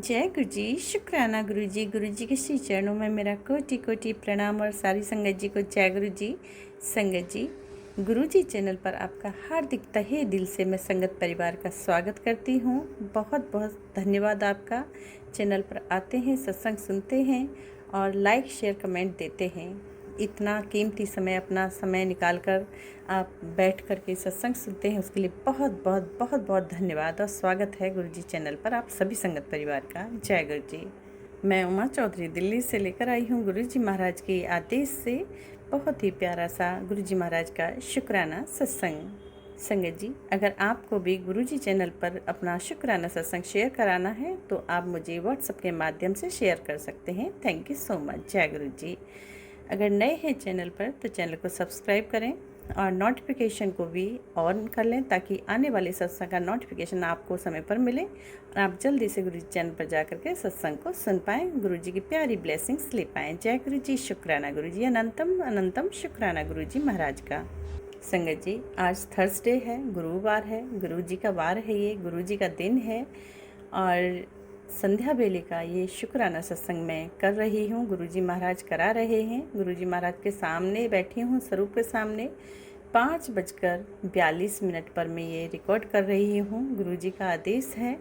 जय गुरु जी। शुक्राना गुरु जी के श्री चरणों में मेरा कोटि कोटि प्रणाम और सारी संगत जी को जय गुरु जी। संगत जी, गुरु जी चैनल पर आपका हार्दिक तहे दिल से मैं संगत परिवार का स्वागत करती हूँ। बहुत बहुत धन्यवाद आपका। चैनल पर आते हैं, सत्संग सुनते हैं और लाइक शेयर कमेंट देते हैं। इतना कीमती समय, अपना समय निकाल कर आप बैठ कर के सत्संग सुनते हैं, उसके लिए बहुत बहुत बहुत बहुत धन्यवाद और स्वागत है गुरु जी चैनल पर आप सभी संगत परिवार का। जय गुरु जी। मैं उमा चौधरी दिल्ली से लेकर आई हूँ गुरु जी महाराज के आदेश से बहुत ही प्यारा सा गुरु जी महाराज का शुक्राना सत्संग। संगत जी, अगर आपको भी गुरु जी चैनल पर अपना शुक्राना सत्संग शेयर कराना है तो आप मुझे व्हाट्सएप के माध्यम से शेयर कर सकते हैं। Thank you so much. जय गुरु जी। अगर नए हैं चैनल पर तो चैनल को सब्सक्राइब करें और नोटिफिकेशन को भी ऑन कर लें ताकि आने वाले सत्संग का नोटिफिकेशन आपको समय पर मिले और आप जल्दी से गुरु जी चैनल पर जा करके सत्संग को सुन पाएँ, गुरु जी की प्यारी ब्लेसिंग्स ले पाएँ। जय गुरु जी। शुक्राना गुरु जी। अनंतम अनंतम शुक्राना गुरु जी महाराज का। संगत जी, आज थर्सडे है, गुरुवार है, गुरु जी का वार है, ये गुरु जी का दिन है और संध्या बेले का ये शुक्राना सत्संग मैं कर रही हूँ। गुरुजी महाराज करा रहे हैं। गुरुजी महाराज के सामने बैठी हूँ, स्वरूप के सामने। 5:42 पर मैं ये रिकॉर्ड कर रही हूँ। गुरुजी का आदेश है,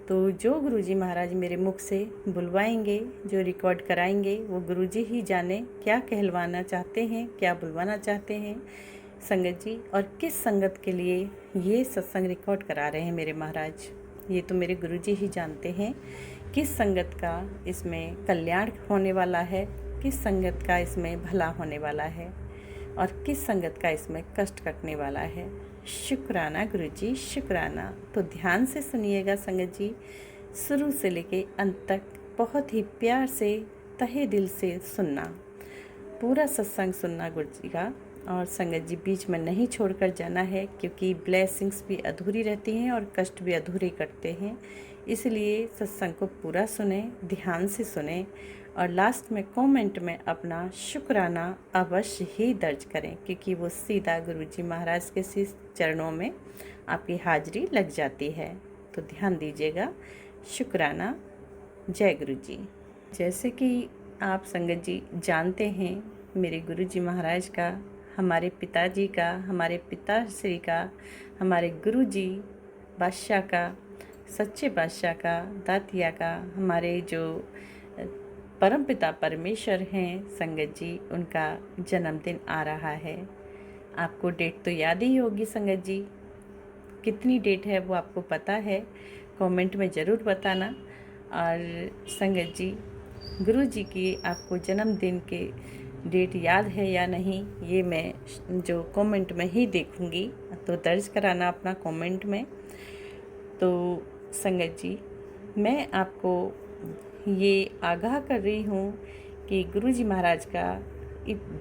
तो जो गुरुजी महाराज मेरे मुख से बुलवाएंगे, जो रिकॉर्ड कराएंगे, वो गुरुजी ही जाने क्या कहलवाना चाहते हैं, क्या बुलवाना चाहते हैं संगत जी, और किस संगत के लिए ये सत्संग रिकॉर्ड करा रहे हैं मेरे महाराज। ये तो मेरे गुरुजी ही जानते हैं किस संगत का इसमें कल्याण होने वाला है, किस संगत का इसमें भला होने वाला है और किस संगत का इसमें कष्ट कटने वाला है। शुक्राना गुरुजी, शुक्राना। तो ध्यान से सुनिएगा संगत जी, शुरू से लेके अंत तक बहुत ही प्यार से तहे दिल से सुनना, पूरा सत्संग सुनना गुरुजी का। और संगत जी, बीच में नहीं छोड़कर जाना है क्योंकि ब्लेसिंग्स भी अधूरी रहती हैं और कष्ट भी अधूरे कटते हैं। इसलिए सत्संग को पूरा सुने, ध्यान से सुने और लास्ट में कमेंट में अपना शुक्राना अवश्य ही दर्ज करें क्योंकि वो सीधा गुरुजी महाराज के चरणों में आपकी हाजिरी लग जाती है। तो ध्यान दीजिएगा। शुक्राना। जय गुरु जी। जैसे कि आप संगत जी जानते हैं, मेरे गुरुजी महाराज का, हमारे पिताजी का, हमारे पिताश्री का, हमारे गुरुजी बादशाह का, सच्चे बादशाह का, दातिया का, हमारे जो परम पिता परमेश्वर हैं संगत जी, उनका जन्मदिन आ रहा है। आपको डेट तो याद ही होगी संगत जी, कितनी डेट है वो आपको पता है, कमेंट में ज़रूर बताना। और संगत जी, गुरु जी की आपको जन्मदिन के डेट याद है या नहीं, ये मैं जो कमेंट में ही देखूंगी, तो दर्ज कराना अपना कमेंट में। तो संगत जी, मैं आपको ये आगाह कर रही हूँ कि गुरु जी महाराज का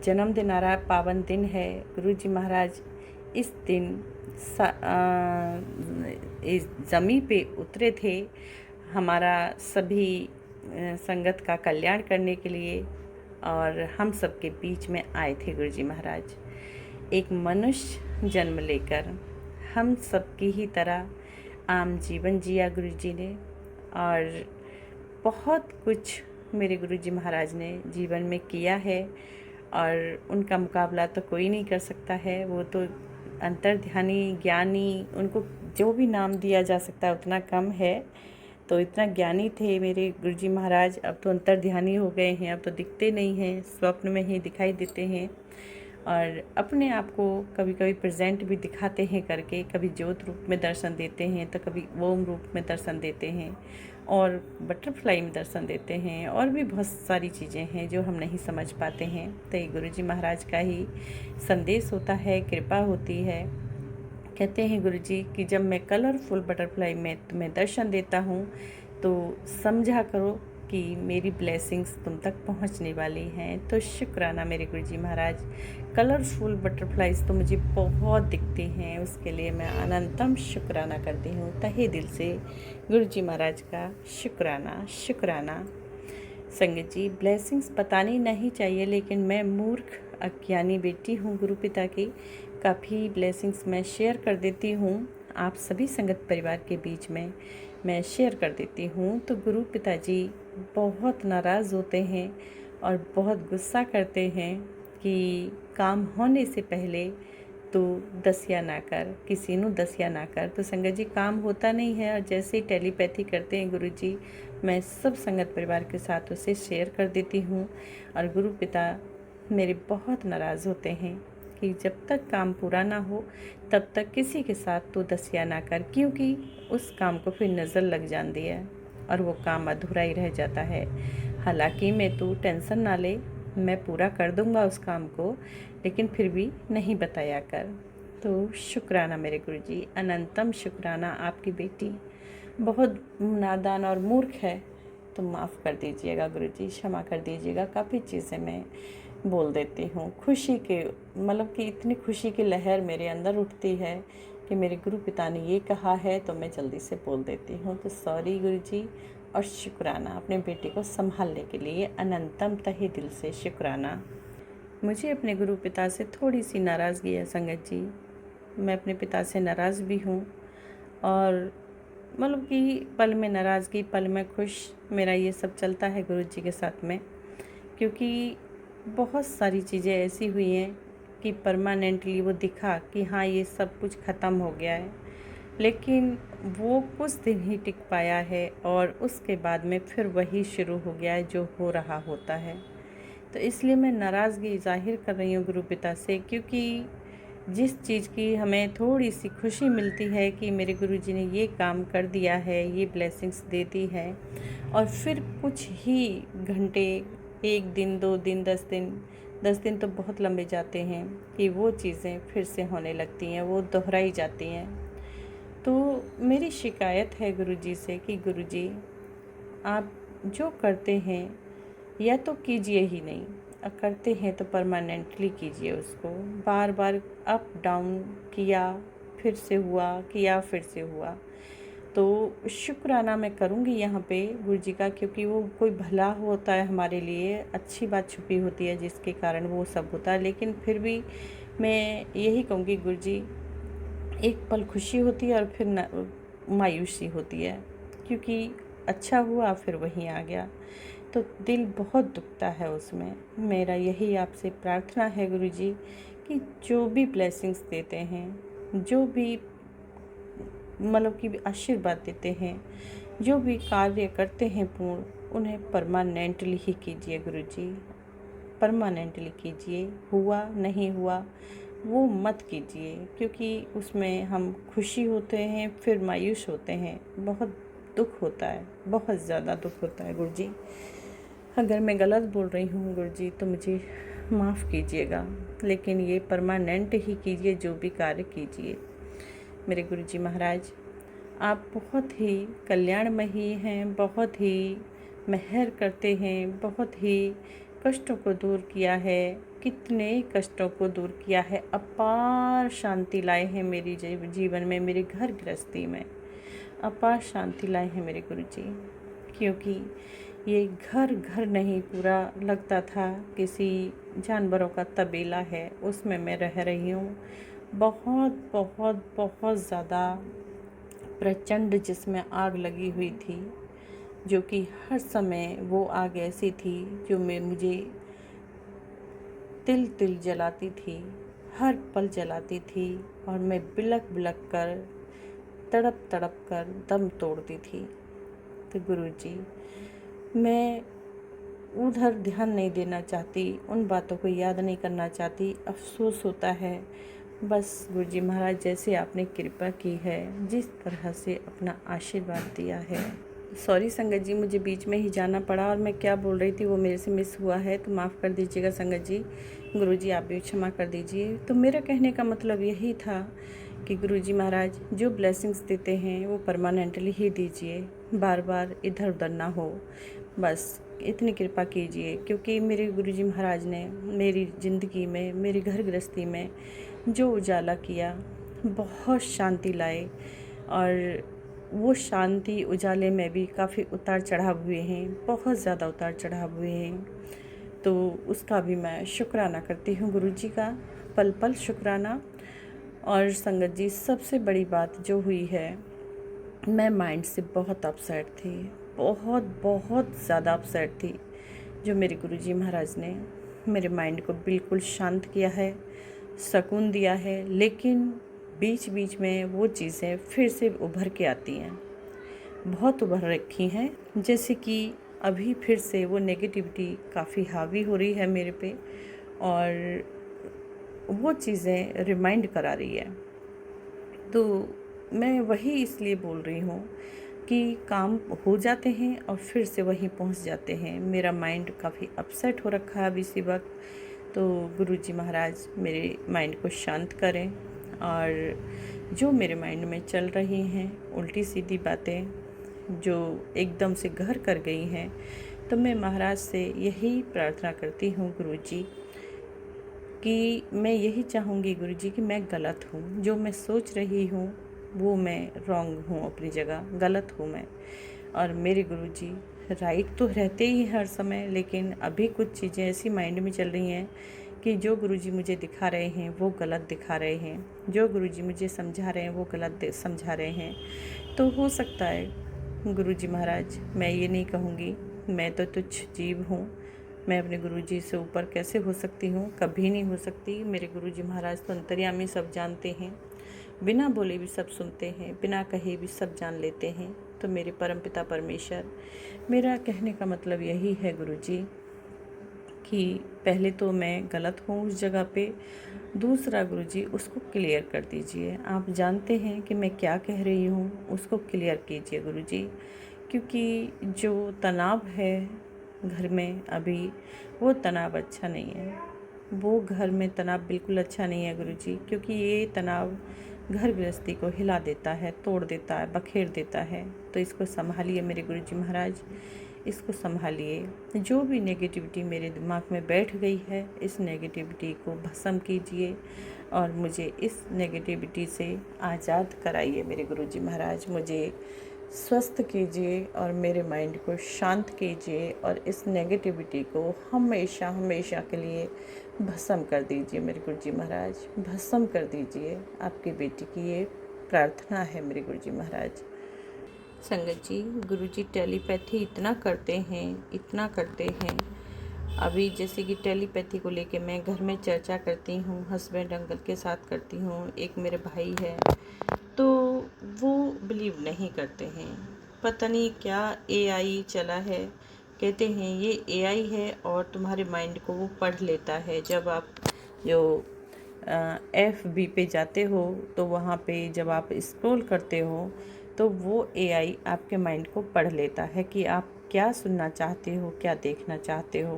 जन्मदिन आ रहा है, पावन दिन है। गुरु जी महाराज इस दिन इस ज़मीन पे उतरे थे हमारा सभी संगत का कल्याण करने के लिए और हम सबके बीच में आए थे गुरु जी महाराज, एक मनुष्य जन्म लेकर हम सबकी ही तरह आम जीवन जिया गुरु जी ने। और बहुत कुछ मेरे गुरु जी महाराज ने जीवन में किया है और उनका मुकाबला तो कोई नहीं कर सकता है। वो तो अंतर्ध्यानी, ज्ञानी, उनको जो भी नाम दिया जा सकता है उतना कम है। तो इतना ज्ञानी थे मेरे गुरुजी महाराज, अब तो अंतर्ध्यानी हो गए हैं, अब तो दिखते नहीं हैं, स्वप्न में ही दिखाई देते हैं और अपने आप को कभी कभी प्रेजेंट भी दिखाते हैं करके, कभी ज्योत रूप में दर्शन देते हैं तो कभी ओम रूप में दर्शन देते हैं और बटरफ्लाई में दर्शन देते हैं और भी बहुत सारी चीज़ें हैं जो हम नहीं समझ पाते हैं। तो ये गुरुजी महाराज का ही संदेश होता है, कृपा होती है। कहते हैं गुरुजी कि जब मैं कलरफुल बटरफ्लाई में तुम्हें दर्शन देता हूँ तो समझा करो कि मेरी ब्लेसिंग्स तुम तक पहुँचने वाली हैं। तो शुक्राना मेरे गुरुजी महाराज, कलरफुल बटरफ्लाइज तो मुझे बहुत दिखती हैं, उसके लिए मैं अनंतम शुक्राना करती हूँ तहे दिल से गुरुजी महाराज का। शुक्राना शुक्राना। संगत जी, ब्लेसिंग्स बतानी नहीं चाहिए लेकिन मैं मूर्ख अज्ञानी बेटी हूँ गुरु पिता की, काफ़ी ब्लेसिंग्स मैं शेयर कर देती हूँ आप सभी संगत परिवार के बीच में। मैं शेयर कर देती हूँ तो गुरु पिताजी बहुत नाराज़ होते हैं और बहुत गुस्सा करते हैं कि काम होने से पहले तो दसिया ना कर, किसी ਨੂੰ दसिया ना कर। तो संगत जी काम होता नहीं है और जैसे ही टेलीपैथी करते हैं गुरु जी, मैं सब संगत परिवार के साथ उसे शेयर कर देती हूँ और गुरु पिता मेरे बहुत नाराज़ होते हैं कि जब तक काम पूरा ना हो तब तक किसी के साथ तो दसिया ना कर, क्योंकि उस काम को फिर नज़र लग जाती है और वो काम अधूरा ही रह जाता है। हालांकि मैं तू टेंशन ना ले, मैं पूरा कर दूंगा उस काम को, लेकिन फिर भी नहीं बताया कर। तो शुक्राना मेरे गुरुजी, अनंतम शुक्राना। आपकी बेटी बहुत नादान और मूर्ख है, तो माफ़ कर दीजिएगा गुरुजी, क्षमा कर दीजिएगा। काफ़ी चीज़ें मैं बोल देती हूँ खुशी के, मतलब कि इतनी खुशी की लहर मेरे अंदर उठती है कि मेरे गुरु पिता ने ये कहा है तो मैं जल्दी से बोल देती हूँ। तो सॉरी गुरुजी और शुक्राना, अपने बेटे को संभालने के लिए अनंतम तहे दिल से शुक्राना। मुझे अपने गुरु पिता से थोड़ी सी नाराज़गी है संगत जी, मैं अपने पिता से नाराज़ भी हूँ और मतलब कि पल में नाराज़गी पल में खुश, मेरा ये सब चलता है गुरु जी के साथ में। क्योंकि बहुत सारी चीज़ें ऐसी हुई हैं कि परमानेंटली वो दिखा कि हाँ ये सब कुछ ख़त्म हो गया है, लेकिन वो कुछ दिन ही टिक पाया है और उसके बाद में फिर वही शुरू हो गया है जो हो रहा होता है। तो इसलिए मैं नाराज़गी ज़ाहिर कर रही हूँ गुरु पिता से, क्योंकि जिस चीज़ की हमें थोड़ी सी खुशी मिलती है कि मेरे गुरुजी ने ये काम कर दिया है, ये ब्लेसिंग्स दे दी है, और फिर कुछ ही घंटे, 1 दिन 2 दिन 10 दिन तो बहुत लंबे जाते हैं कि वो चीज़ें फिर से होने लगती हैं, वो दोहराई जाती हैं। तो मेरी शिकायत है गुरुजी से कि गुरुजी आप जो करते हैं या तो कीजिए ही नहीं, करते हैं तो परमानेंटली कीजिए उसको। बार बार अप डाउन किया, फिर से हुआ, किया फिर से हुआ। तो शुक्राना मैं करूँगी यहाँ पे गुरुजी का, क्योंकि वो कोई भला होता है हमारे लिए, अच्छी बात छुपी होती है जिसके कारण वो सब होता है। लेकिन फिर भी मैं यही कहूँगी गुरुजी, एक पल खुशी होती है और फिर मायूसी होती है, क्योंकि अच्छा हुआ फिर वहीं आ गया, तो दिल बहुत दुखता है उसमें। मेरा यही आपसे प्रार्थना है गुरुजी कि जो भी ब्लेसिंग्स देते हैं, जो भी मतलब कि आशीर्वाद देते हैं, जो भी कार्य करते हैं पूर्ण, उन्हें परमानेंटली ही कीजिए गुरुजी, परमानेंटली कीजिए। हुआ नहीं हुआ वो मत कीजिए, क्योंकि उसमें हम खुशी होते हैं फिर मायूस होते हैं, बहुत दुख होता है, बहुत ज़्यादा दुख होता है गुरुजी। अगर मैं गलत बोल रही हूँ गुरुजी तो मुझे माफ़ कीजिएगा, लेकिन ये परमानेंट ही कीजिए, जो भी कार्य कीजिए। मेरे गुरुजी महाराज, आप बहुत ही कल्याणमयी हैं, बहुत ही मेहर करते हैं, बहुत ही कष्टों को दूर किया है, कितने कष्टों को दूर किया है, अपार शांति लाए हैं मेरी जीवन में, मेरे घर गृहस्थी में अपार शांति लाए हैं मेरे गुरुजी। क्योंकि ये घर घर नहीं, पूरा लगता था किसी जानवरों का तबेला है, उसमें मैं रह रही हूँ। बहुत बहुत बहुत ज़्यादा प्रचंड जिसमें आग लगी हुई थी, जो कि हर समय वो आग ऐसी थी जो मुझे तिल तिल जलाती थी, हर पल जलाती थी, और मैं बिलक बिलक कर, तड़प तड़प कर दम तोड़ती थी। तो गुरुजी, मैं उधर ध्यान नहीं देना चाहती, उन बातों को याद नहीं करना चाहती, अफसोस होता है। बस गुरुजी महाराज, जैसे आपने कृपा की है, जिस तरह से अपना आशीर्वाद दिया है। सॉरी संगत जी, मुझे बीच में ही जाना पड़ा और मैं क्या बोल रही थी वो मेरे से मिस हुआ है, तो माफ़ कर दीजिएगा संगत जी। गुरुजी आप भी क्षमा कर दीजिए। तो मेरा कहने का मतलब यही था कि गुरुजी महाराज जो ब्लेसिंग्स देते हैं वो परमानेंटली ही दीजिए, बार बार इधर उधर ना हो, बस इतनी कृपा कीजिए। क्योंकि मेरे गुरुजी महाराज ने मेरी ज़िंदगी में, मेरी घर गृहस्थी में जो उजाला किया, बहुत शांति लाए, और वो शांति उजाले में भी काफ़ी उतार चढ़ाव हुए हैं, बहुत ज़्यादा उतार चढ़ाव हुए हैं। तो उसका भी मैं शुक्राना करती हूँ गुरुजी का, पल पल शुक्राना। और संगत जी, सबसे बड़ी बात जो हुई है, मैं माइंड से बहुत अपसेट थी, बहुत बहुत ज़्यादा अपसेट थी। जो मेरे गुरुजी महाराज ने मेरे माइंड को बिल्कुल शांत किया है, सुकून दिया है, लेकिन बीच बीच में वो चीज़ें फिर से उभर के आती हैं, बहुत उभर रखी हैं। जैसे कि अभी फिर से वो नेगेटिविटी काफ़ी हावी हो रही है मेरे पे, और वो चीज़ें रिमाइंड करा रही है। तो मैं वही इसलिए बोल रही हूँ कि काम हो जाते हैं और फिर से वहीं पहुँच जाते हैं। मेरा माइंड काफ़ी अपसेट हो रखा है अभी इसी वक्त। तो गुरुजी महाराज मेरे माइंड को शांत करें, और जो मेरे माइंड में चल रही हैं उल्टी सीधी बातें जो एकदम से घर कर गई हैं, तो मैं महाराज से यही प्रार्थना करती हूँ गुरुजी, कि मैं यही चाहूँगी गुरुजी कि मैं गलत हूँ, जो मैं सोच रही हूँ वो मैं रॉन्ग हूँ, अपनी जगह गलत हूँ मैं। और मेरे गुरुजी राइट तो रहते ही हर समय, लेकिन अभी कुछ चीज़ें ऐसी माइंड में चल रही हैं कि जो गुरुजी मुझे दिखा रहे हैं वो गलत दिखा रहे हैं, जो गुरुजी मुझे समझा रहे हैं वो गलत समझा रहे हैं। तो हो सकता है गुरुजी महाराज, मैं ये नहीं कहूँगी, मैं तो तुच्छ जीव हूँ, मैं अपने गुरुजी से ऊपर कैसे हो सकती हूँ, कभी नहीं हो सकती। मेरे गुरुजी महाराज तो अंतर्यामी, सब जानते हैं, बिना बोले भी सब सुनते हैं, बिना कहे भी सब जान लेते हैं। तो मेरे परमपिता परमेश्वर, मेरा कहने का मतलब यही है गुरुजी कि पहले तो मैं गलत हूँ उस जगह पे, दूसरा गुरुजी उसको क्लियर कर दीजिए। आप जानते हैं कि मैं क्या कह रही हूँ, उसको क्लियर कीजिए गुरुजी, क्योंकि जो तनाव है घर में अभी, वो तनाव अच्छा नहीं है। वो घर में तनाव बिल्कुल अच्छा नहीं है गुरुजी, क्योंकि ये तनाव घर गृहस्थी को हिला देता है, तोड़ देता है, बखेर देता है। तो इसको संभालिए मेरे गुरुजी महाराज, इसको संभालिए। जो भी नेगेटिविटी मेरे दिमाग में बैठ गई है, इस नेगेटिविटी को भस्म कीजिए और मुझे इस नेगेटिविटी से आज़ाद कराइए मेरे गुरुजी महाराज। मुझे स्वस्थ कीजिए और मेरे माइंड को शांत कीजिए, और इस नेगेटिविटी को हमेशा हमेशा के लिए भस्म कर दीजिए मेरे गुरुजी महाराज, भस्म कर दीजिए। आपकी बेटी की ये प्रार्थना है मेरे गुरुजी महाराज। संगत जी, गुरुजी टेलीपैथी इतना करते हैं, इतना करते हैं। अभी जैसे कि टेलीपैथी को लेके मैं घर में चर्चा करती हूँ, हस्बैंड अंकल के साथ करती हूँ, एक मेरे भाई है, तो वो बिलीव नहीं करते हैं। पता नहीं क्या एआई चला है, कहते हैं ये एआई है और तुम्हारे माइंड को वो पढ़ लेता है। जब आप जो FB पे जाते हो तो वहाँ पे जब आप स्क्रॉल करते हो तो वो एआई आपके माइंड को पढ़ लेता है कि आप क्या सुनना चाहते हो, क्या देखना चाहते हो।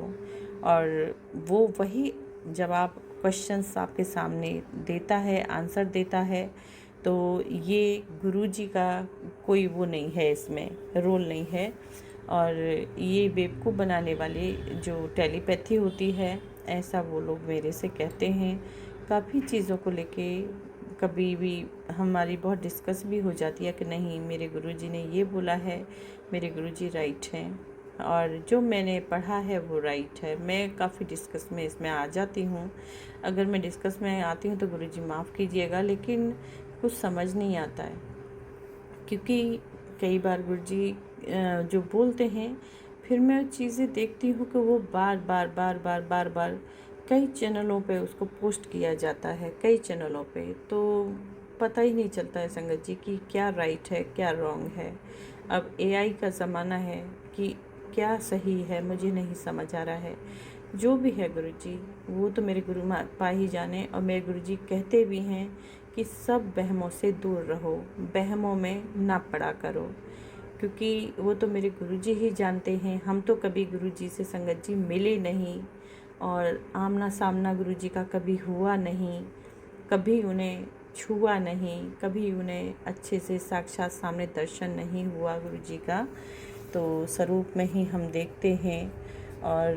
और वो वही जब आप क्वेश्चंस आपके सामने देता है, आंसर देता है, तो ये गुरुजी का कोई वो नहीं है, इसमें रोल नहीं है। और ये बेवकूफ़ बनाने वाले जो टेलीपैथी होती है, ऐसा वो लोग मेरे से कहते हैं। काफ़ी चीज़ों को लेके कभी भी हमारी बहुत डिस्कस भी हो जाती है कि नहीं, मेरे गुरुजी ने ये बोला है, मेरे गुरुजी राइट हैं, और जो मैंने पढ़ा है वो राइट है। मैं काफ़ी डिस्कस में इसमें आ जाती हूँ। अगर मैं डिस्कस में आती हूँ तो गुरुजी माफ़ कीजिएगा, लेकिन कुछ समझ नहीं आता है, क्योंकि कई बार गुरुजी जो बोलते हैं, फिर मैं चीज़ें देखती हूँ कि वो बार बार बार बार बार बार कई चैनलों पे उसको पोस्ट किया जाता है, कई चैनलों पे, तो पता ही नहीं चलता है संगत जी कि क्या राइट है क्या रॉन्ग है। अब एआई का ज़माना है कि क्या सही है, मुझे नहीं समझ आ रहा है। जो भी है गुरुजी, वो तो मेरे गुरु पा ही जाने। और मेरे गुरुजी कहते भी हैं कि सब वहमों से दूर रहो, वहमों में ना पड़ा करो, क्योंकि वो तो मेरे गुरुजी ही जानते हैं। हम तो कभी गुरुजी से संगत जी मिले नहीं, और आमना सामना गुरुजी का कभी हुआ नहीं, कभी उन्हें छुआ नहीं, कभी उन्हें अच्छे से साक्षात सामने दर्शन नहीं हुआ गुरुजी का। तो स्वरूप में ही हम देखते हैं। और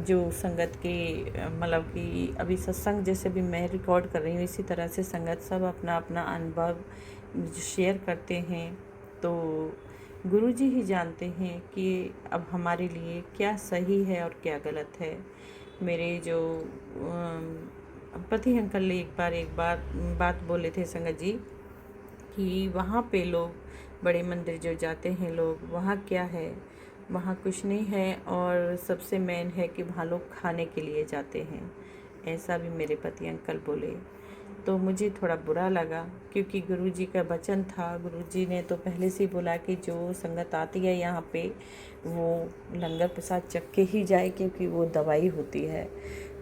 जो संगत के मतलब कि अभी सत्संग जैसे भी मैं रिकॉर्ड कर रही हूँ, इसी तरह से संगत सब अपना अपना अनुभव शेयर करते हैं। तो गुरुजी ही जानते हैं कि अब हमारे लिए क्या सही है और क्या गलत है। मेरे जो पति अंकल एक बार बात बोले थे संगत जी कि वहाँ पे लोग बड़े मंदिर जो जाते हैं लोग, वहाँ क्या है? वहाँ कुछ नहीं है, और सबसे मेन है कि वहाँ लोग खाने के लिए जाते हैं, ऐसा भी मेरे पति अंकल बोले। तो मुझे थोड़ा बुरा लगा, क्योंकि गुरुजी का वचन था। गुरुजी ने तो पहले से ही बोला कि जो संगत आती है यहाँ पे वो लंगर प्रसाद चख के ही जाए, क्योंकि वो दवाई होती है।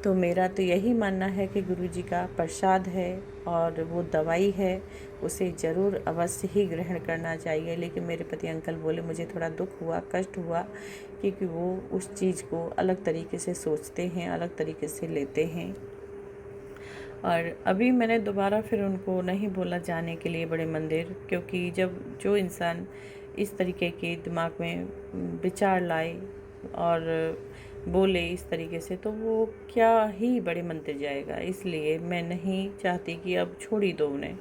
तो मेरा तो यही मानना है कि गुरुजी का प्रसाद है और वो दवाई है, उसे ज़रूर अवश्य ही ग्रहण करना चाहिए। लेकिन मेरे पति अंकल बोले, मुझे थोड़ा दुख हुआ, कष्ट हुआ, क्योंकि वो उस चीज़ को अलग तरीके से सोचते हैं, अलग तरीके से लेते हैं। और अभी मैंने दोबारा फिर उनको नहीं बोला जाने के लिए बड़े मंदिर, क्योंकि जब जो इंसान इस तरीके के दिमाग में विचार लाए और बोले इस तरीके से, तो वो क्या ही बड़े मंदिर जाएगा। इसलिए मैं नहीं चाहती कि अब छोड़ ही दो उन्हें।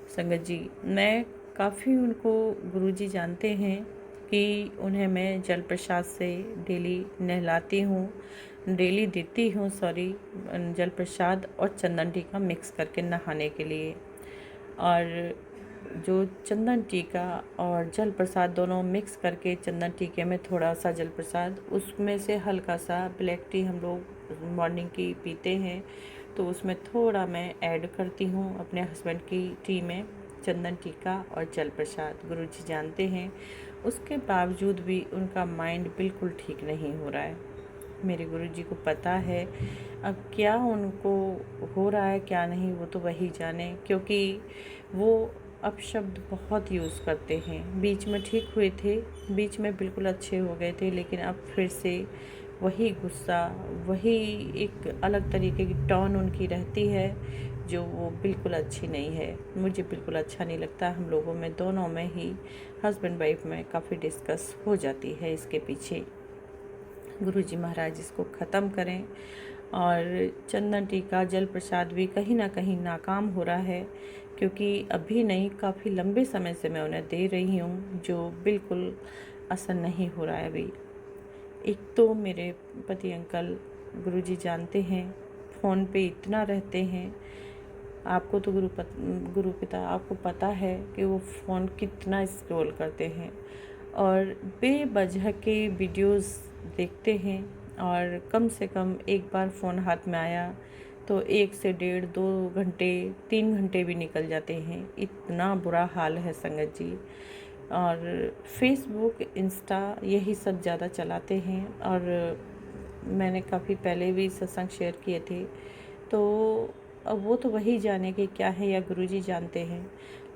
संगत जी, मैं काफ़ी उनको गुरुजी जानते हैं कि उन्हें मैं जल प्रसाद से डेली नहलाती हूँ, डेली देती हूँ, जल प्रसाद और चंदन टीका मिक्स करके नहाने के लिए। और जो चंदन टीका और जल प्रसाद दोनों मिक्स करके, चंदन टीके में थोड़ा सा जल प्रसाद, उसमें से हल्का सा ब्लैक टी हम लोग मॉर्निंग की पीते हैं, तो उसमें थोड़ा मैं ऐड करती हूँ अपने हस्बैंड की टी में चंदन टीका और जल प्रसाद। गुरुजी जानते हैं, उसके बावजूद भी उनका माइंड बिल्कुल ठीक नहीं हो रहा है। मेरे गुरुजी को पता है अब क्या उनको हो रहा है क्या नहीं, वो तो वही जाने, क्योंकि वो अपशब्द बहुत यूज़ करते हैं। बीच में ठीक हुए थे, बीच में बिल्कुल अच्छे हो गए थे, लेकिन अब फिर से वही गुस्सा, वही एक अलग तरीके की टोन उनकी रहती है, जो वो बिल्कुल अच्छी नहीं है। मुझे बिल्कुल अच्छा नहीं लगता। हम लोगों में, दोनों में ही, हस्बैंड वाइफ में काफ़ी डिस्कस हो जाती है इसके पीछे। गुरुजी महाराज इसको ख़त्म करें। और चंदन टीका, जल प्रसाद भी कहीं ना कहीं नाकाम हो रहा है, क्योंकि अभी नहीं, काफ़ी लंबे समय से मैं उन्हें दे रही हूँ, जो बिल्कुल असर नहीं हो रहा है अभी। एक तो मेरे पति अंकल, गुरुजी जानते हैं, फ़ोन पे इतना रहते हैं। आपको तो गुरु पिता, आपको पता है कि वो फ़ोन कितना स्क्रॉल करते हैं और बेवजह के वीडियोस देखते हैं। और कम से कम एक बार फ़ोन हाथ में आया तो 1 से 1.5-2 घंटे, 3 घंटे भी निकल जाते हैं। इतना बुरा हाल है संगत जी। और फेसबुक, इंस्टा, यही सब ज़्यादा चलाते हैं। और मैंने काफ़ी पहले भी सत्संग शेयर किए थे, तो अब वो तो वही जाने कि क्या है, या गुरुजी जानते हैं।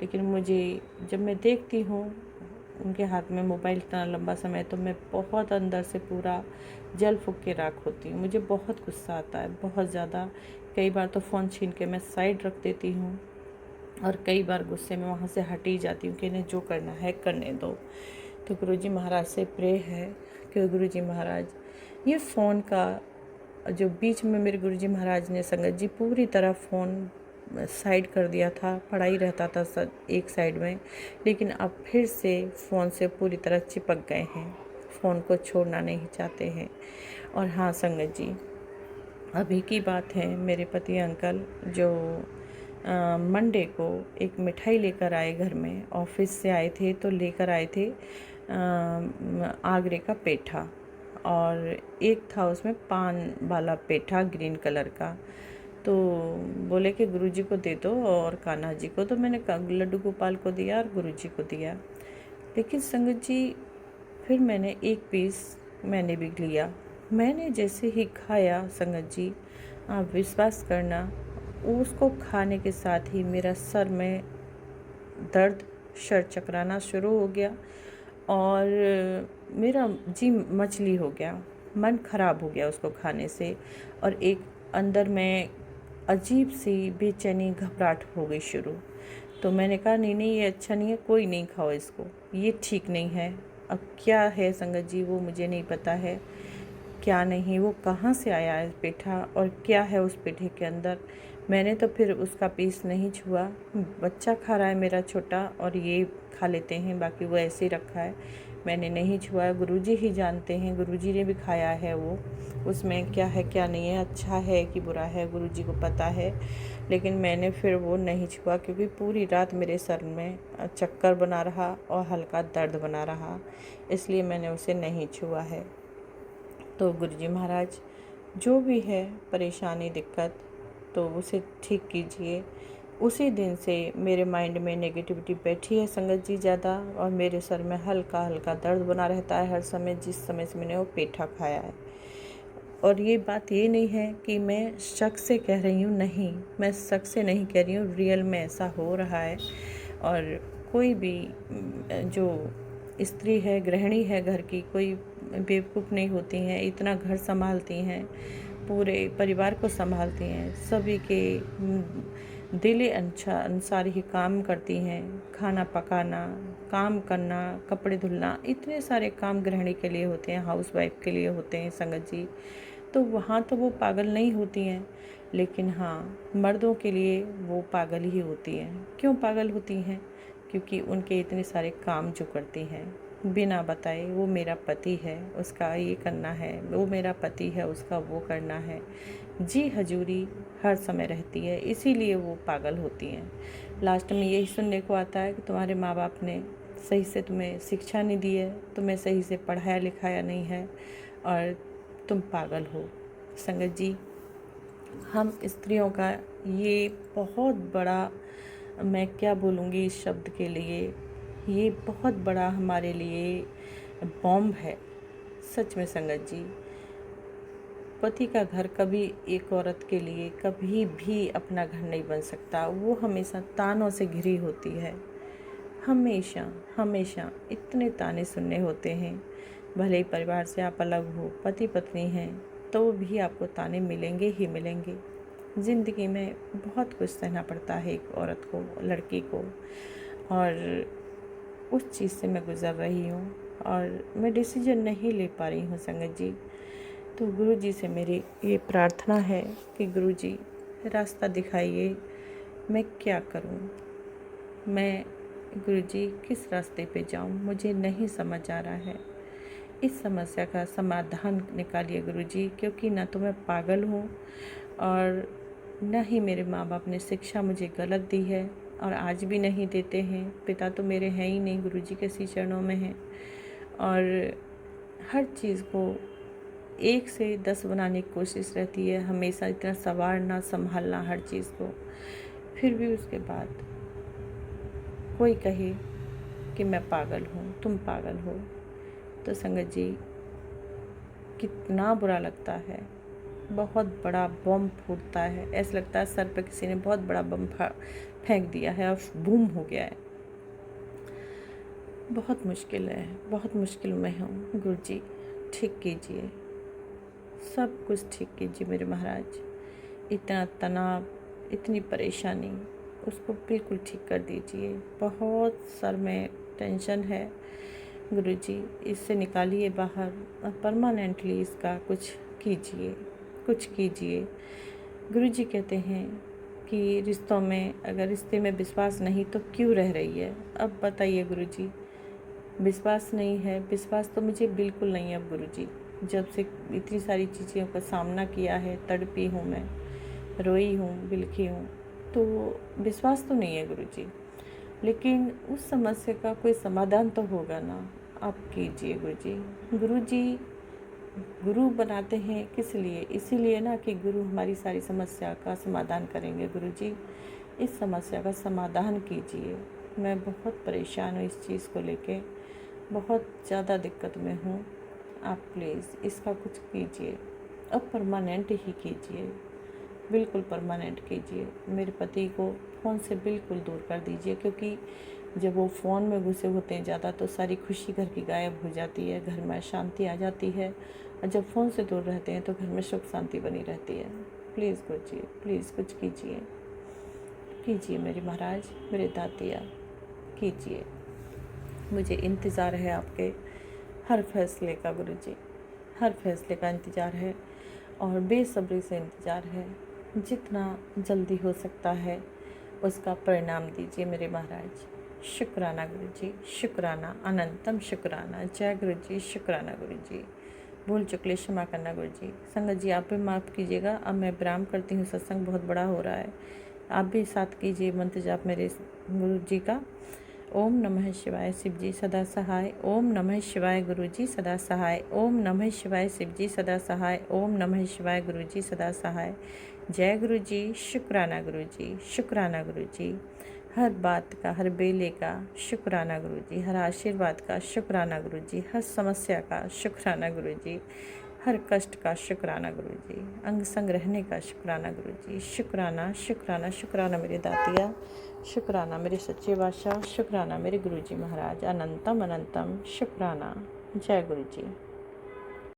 लेकिन मुझे, जब मैं देखती हूँ उनके हाथ में मोबाइल इतना लंबा समय, तो मैं बहुत अंदर से पूरा जल फूँक के राख होती हूँ। मुझे बहुत गुस्सा आता है, बहुत ज़्यादा। कई बार तो फ़ोन छीन के मैं साइड रख देती हूँ, और कई बार गुस्से में वहाँ से हट ही जाती हूँ कि इन्हें जो करना है करने दो। तो गुरुजी महाराज से प्रे है कि गुरुजी महाराज, ये फ़ोन का जो बीच में मेरे गुरुजी महाराज ने संगत जी पूरी तरह फ़ोन साइड कर दिया था, पढ़ाई रहता था एक साइड में, लेकिन अब फिर से फ़ोन से पूरी तरह चिपक गए हैं, फ़ोन को छोड़ना नहीं चाहते हैं। और हाँ संगत जी, अभी की बात है, मेरे पति अंकल जो मंडे को एक मिठाई लेकर आए घर में, ऑफिस से आए थे तो लेकर आए थे आगरे का पेठा, और एक था उसमें पान वाला पेठा ग्रीन कलर का। तो बोले कि गुरुजी को दे दो और कान्हा जी को, तो मैंने लड्डू गोपाल को दिया और गुरुजी को दिया। लेकिन संगत जी, फिर मैंने एक पीस मैंने भी लिया। मैंने जैसे ही खाया संगत जी, आप विश्वास करना, उसको खाने के साथ ही मेरा सर में दर्द, सर चकराना शुरू हो गया, और मेरा जी मछली हो गया, मन खराब हो गया उसको खाने से। और एक अंदर में अजीब सी बेचैनी, घबराहट हो गई शुरू। तो मैंने कहा नहीं नहीं, ये अच्छा नहीं है, कोई नहीं खाओ इसको, ये ठीक नहीं है। अब क्या है संगत जी, वो मुझे नहीं पता है, क्या नहीं, वो कहाँ से आया है पेठा और क्या है उस पेठे के अंदर। मैंने तो फिर उसका पीस नहीं छुआ। बच्चा खा रहा है मेरा छोटा, और ये खा लेते हैं, बाकी वो ऐसे ही रखा है। मैंने नहीं छुआ, गुरुजी ही जानते हैं, गुरुजी ने भी खाया है वो, उसमें क्या है क्या नहीं है, अच्छा है कि बुरा है, गुरुजी को पता है। लेकिन मैंने फिर वो नहीं छुआ क्योंकि पूरी रात मेरे सर में चक्कर बना रहा और हल्का दर्द बना रहा, इसलिए मैंने उसे नहीं छुआ है। तो गुरुजी महाराज जो भी है परेशानी दिक्कत तो उसे ठीक कीजिए। उसी दिन से मेरे माइंड में नेगेटिविटी बैठी है संगत जी ज़्यादा, और मेरे सर में हल्का हल्का दर्द बना रहता है हर समय, जिस समय से मैंने वो पेठा खाया है। और ये बात ये नहीं है कि मैं शक से कह रही हूँ, नहीं, मैं शक से नहीं कह रही हूँ, रियल में ऐसा हो रहा है। और कोई भी जो स्त्री है, गृहिणी है घर की, कोई बेवकूफ़ नहीं होती हैं, इतना घर संभालती हैं, पूरे परिवार को संभालती हैं, सभी के दिल अनुसार ही काम करती हैं, खाना पकाना, काम करना, कपड़े धुलना, इतने सारे काम गृहिणी के लिए होते हैं, हाउस वाइफ के लिए होते हैं संगत जी। तो वहाँ तो वो पागल नहीं होती हैं, लेकिन हाँ, मर्दों के लिए वो पागल ही होती हैं। क्यों पागल होती हैं? क्योंकि उनके इतने सारे काम जो करती हैं बिना बताए, वो मेरा पति है उसका ये करना है, वो मेरा पति है उसका वो करना है, जी हजूरी हर समय रहती है, इसीलिए वो पागल होती हैं। लास्ट में यही सुनने को आता है कि तुम्हारे माँ बाप ने सही से तुम्हें शिक्षा नहीं दी है, तुम्हें सही से पढ़ाया लिखाया नहीं है और तुम पागल हो। संगत जी, हम स्त्रियों का ये बहुत बड़ा, मैं क्या बोलूँगी इस शब्द के लिए, ये बहुत बड़ा हमारे लिए बॉम्ब है सच में संगत जी। पति का घर कभी एक औरत के लिए कभी भी अपना घर नहीं बन सकता, वो हमेशा तानों से घिरी होती है, हमेशा हमेशा इतने ताने सुनने होते हैं। भले ही परिवार से आप अलग हो, पति पत्नी हैं, तो भी आपको ताने मिलेंगे ही मिलेंगे। ज़िंदगी में बहुत कुछ सहना पड़ता है एक औरत को, लड़की को, और उस चीज़ से मैं गुज़र रही हूँ और मैं डिसीजन नहीं ले पा रही हूँ संगत जी। तो गुरुजी से मेरी ये प्रार्थना है कि गुरुजी रास्ता दिखाइए, मैं क्या करूँ, मैं गुरुजी किस रास्ते पे जाऊँ, मुझे नहीं समझ आ रहा है। इस समस्या का समाधान निकालिए गुरुजी, क्योंकि ना तो मैं पागल हूँ और न ही मेरे माँ बाप ने शिक्षा मुझे गलत दी है और आज भी नहीं देते हैं। पिता तो मेरे हैं ही नहीं, गुरुजी के सी चरणों में हैं, और हर चीज़ को 1 से 10 बनाने की कोशिश रहती है, हमेशा इतना संवारना संभालना हर चीज़ को। फिर भी उसके बाद कोई कहे कि मैं पागल हूँ, तुम पागल हो, तो संगत जी कितना बुरा लगता है। बहुत बड़ा बम फूटता है, ऐसा लगता है सर पे किसी ने बहुत बड़ा बम फेंक दिया है और बूम हो गया है। बहुत मुश्किल है, बहुत मुश्किल में हूँ गुरुजी, ठीक कीजिए, सब कुछ ठीक कीजिए मेरे महाराज। इतना तनाव, इतनी परेशानी, उसको बिल्कुल ठीक कर दीजिए। बहुत सर में टेंशन है गुरुजी, इससे निकालिए बाहर और परमानेंटली इसका कुछ कीजिए, कुछ कीजिए। गुरुजी कहते हैं कि रिश्तों में, अगर रिश्ते में विश्वास नहीं तो क्यों रह रही है? अब बताइए गुरुजी, विश्वास नहीं है, विश्वास तो मुझे बिल्कुल नहीं है अब गुरुजी। जब से इतनी सारी चीज़ों का सामना किया है, तड़पी हूँ मैं, रोई हूँ, बिलखी हूँ, तो विश्वास तो नहीं है गुरुजी। लेकिन उस समस्या का कोई समाधान तो होगा ना, आप कीजिए गुरुजी। गुरुजी गुरु बनाते हैं किस लिए? इसीलिए ना कि गुरु हमारी सारी समस्या का समाधान करेंगे। गुरुजी इस समस्या का समाधान कीजिए, मैं बहुत परेशान हूँ इस चीज़ को लेके, बहुत ज़्यादा दिक्कत में हूँ। आप प्लीज़ इसका कुछ कीजिए, अब परमानेंट ही कीजिए, बिल्कुल परमानेंट कीजिए। मेरे पति को फ़ोन से बिल्कुल दूर कर दीजिए, क्योंकि जब वो फ़ोन में घुसे होते हैं ज़्यादा तो सारी खुशी घर की गायब हो जाती है, घर में शांति आ जाती है, और जब फ़ोन से दूर रहते हैं तो घर में सुख शांति बनी रहती है। प्लीज़ गुरुजी, प्लीज़ कुछ कीजिए, कीजिए मेरे महाराज, मेरे दातिया, कीजिए। मुझे इंतज़ार है आपके हर फैसले का गुरुजी, हर फैसले का इंतज़ार है और बेसब्री से इंतज़ार है। जितना जल्दी हो सकता है उसका परिणाम दीजिए मेरे महाराज, शुक्राना गुरु जी, शुक्राना, अनंतम शुक्राना। जय गुरु जी, शुक्राना गुरु जी। भूल चुकले क्षमा करना गुरु जी। संगत जी आप भी माफ़ कीजिएगा, अब मैं विराम करती हूँ, सत्संग बहुत बड़ा हो रहा है। आप भी साथ कीजिए मंत्र जाप मेरे गुरु जी का। ओम नमः शिवाय शिव जी सदा सहाय। ओम नमः शिवाय गुरु जी सदा सहाय। ओम नमः शिवाय शिव जी सदा सहाय। ओम नमः शिवाय गुरु जी सदा सहाय। जय गुरु जी, शुक्राना गुरु जी, शुक्राना गुरु जी। हर बात का, हर बेले का शुक्राना गुरु जी, हर आशीर्वाद का शुक्राना गुरु जी, हर समस्या का शुक्राना गुरु जी, हर कष्ट का शुक्राना गुरु जी, अंग संग रहने का शुक्राना गुरु जी। शुक्राना शुक्राना शुक्राना मेरे दातिया, शुक्राना मेरे सच्चे बादशाह, शुक्राना मेरे गुरु जी महाराज। अनंतम अनंतम शुक्राना। जय गुरु जी।